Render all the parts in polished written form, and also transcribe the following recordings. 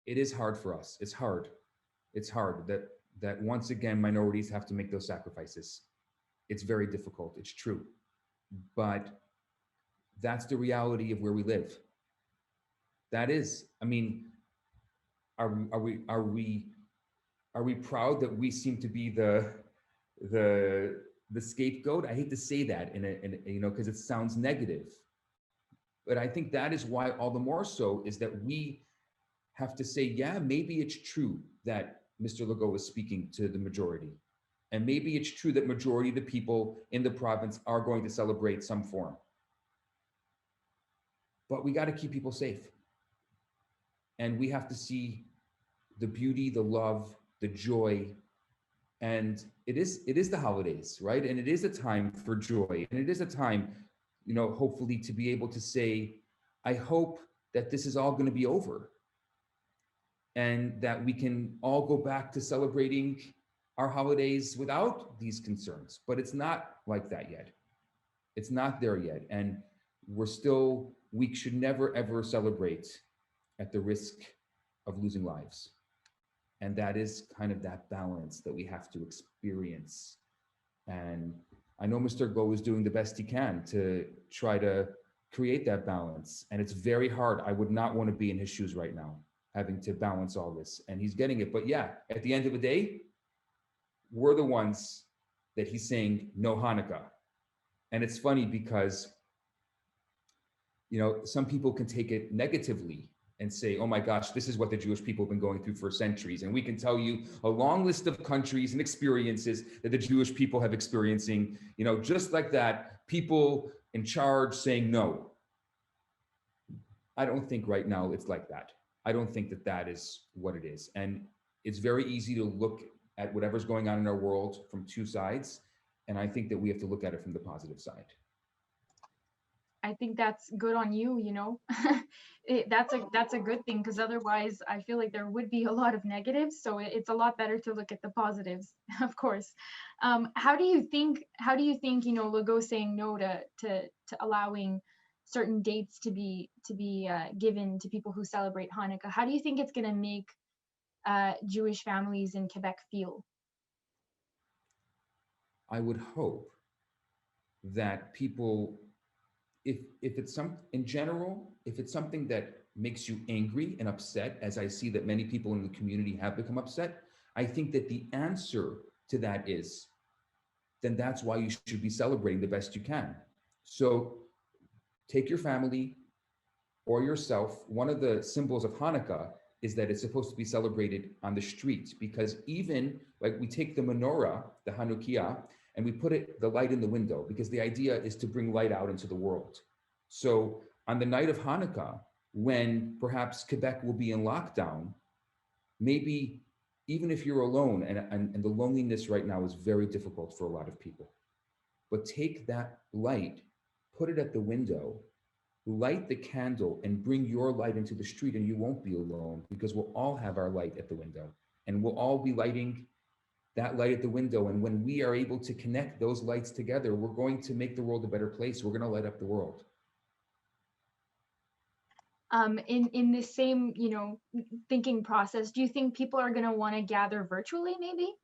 it is hard for us. It's hard. It's hard that once again minorities have to make those sacrifices. It's very difficult. It's true, but that's the reality of where we live. That is, I mean, are we proud that we seem to be the the scapegoat? I hate to say that because it sounds negative, but I think that is why all the more so is that we have to say, yeah, maybe it's true that Mr. Legault is speaking to the majority. And maybe it's true that majority of the people in the province are going to celebrate some form. But we got to keep people safe. And we have to see the beauty, the love, the joy. And it is the holidays, right? And it is a time for joy. And it is a time, hopefully to be able to say, I hope that this is all going to be over and that we can all go back to celebrating our holidays without these concerns. But it's not like that yet. It's not there yet. And we should never, ever celebrate at the risk of losing lives. And that is kind of that balance that we have to experience. And I know Mr. Legault is doing the best he can to try to create that balance. And it's very hard. I would not want to be in his shoes right now, having to balance all this. And he's getting it. But yeah, at the end of the day, we're the ones that he's saying no Hanukkah. And it's funny because, some people can take it negatively and say, oh my gosh, this is what the Jewish people have been going through for centuries. And we can tell you a long list of countries and experiences that the Jewish people have experiencing, just like that, people in charge saying no. I don't think right now it's like that. I don't think that that is what it is. And it's very easy to look at whatever's going on in our world from two sides. And I think that we have to look at it from the positive side. I think that's good on you, that's a good thing, because otherwise I feel like there would be a lot of negatives. So it's a lot better to look at the positives, of course. How do you think, Legault saying no to allowing certain dates to be given to people who celebrate Hanukkah? How do you think it's going to make Jewish families in Quebec feel? I would hope that people, if it's in general, if it's something that makes you angry and upset, as I see that many people in the community have become upset, I think that the answer to that is, then that's why you should be celebrating the best you can. So take your family or yourself. One of the symbols of Hanukkah is that it's supposed to be celebrated on the street, because even like we take the menorah, the Hanukkah, and we put the light in the window, because the idea is to bring light out into the world. So on the night of Hanukkah, when perhaps Quebec will be in lockdown, maybe even if you're alone, and the loneliness right now is very difficult for a lot of people, but take that light, put it at the window, light the candle and bring your light into the street, and you won't be alone, because we'll all have our light at the window and we'll all be lighting that light at the window. And when we are able to connect those lights together, we're going to make the world a better place. We're going to light up the world. In this same, thinking process, do you think people are going to want to gather virtually maybe?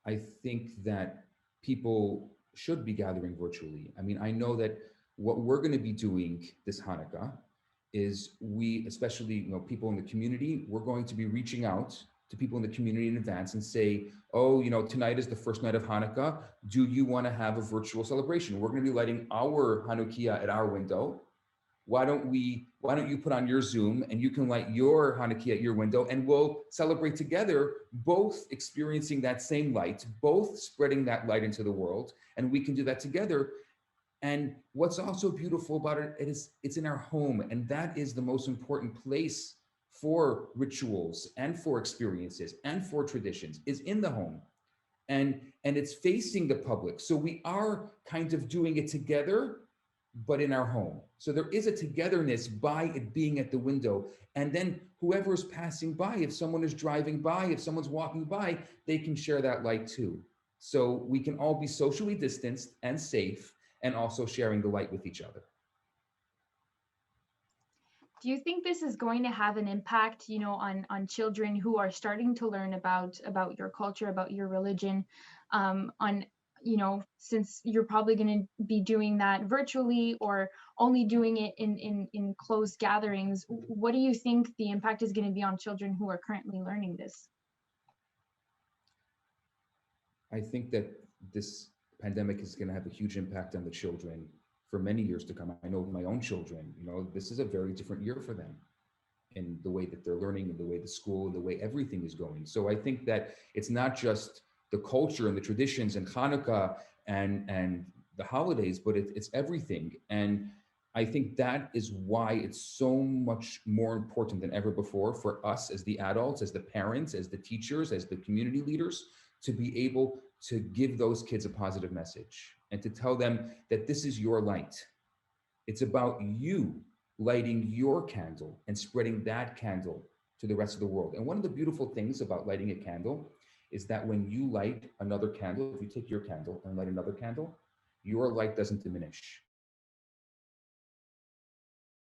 I think that people should be gathering virtually. I mean, I know that what we're going to be doing this Hanukkah is we, especially, people in the community, we're going to be reaching out to people in the community in advance and say, oh, tonight is the first night of Hanukkah. Do you want to have a virtual celebration? We're going to be lighting our Hanukkah at our window. Why don't you put on your Zoom and you can light your Hanukkah at your window, and we'll celebrate together, both experiencing that same light, both spreading that light into the world, and we can do that together. And what's also beautiful about it is it's in our home, and that is the most important place for rituals and for experiences and for traditions, is in the home. And it's facing the public. So we are kind of doing it together, but in our home. So there is a togetherness by it being at the window. And then whoever is passing by, if someone is driving by, if someone's walking by, they can share that light too. So we can all be socially distanced and safe, and also sharing the light with each other. Do you think this is going to have an impact, on children who are starting to learn about your culture, about your religion, on since you're probably going to be doing that virtually or only doing it in closed gatherings? What do you think the impact is going to be on children who are currently learning this? I think that this pandemic is going to have a huge impact on the children for many years to come. I know my own children, this is a very different year for them in the way that they're learning, in the way the school, the way everything is going. So I think that it's not just the culture and the traditions and Hanukkah and the holidays, but it's everything. And I think that is why it's so much more important than ever before for us as the adults, as the parents, as the teachers, as the community leaders, to be able to give those kids a positive message and to tell them that this is your light. It's about you lighting your candle and spreading that candle to the rest of the world. And one of the beautiful things about lighting a candle is that when you light another candle, if you take your candle and light another candle, your light doesn't diminish.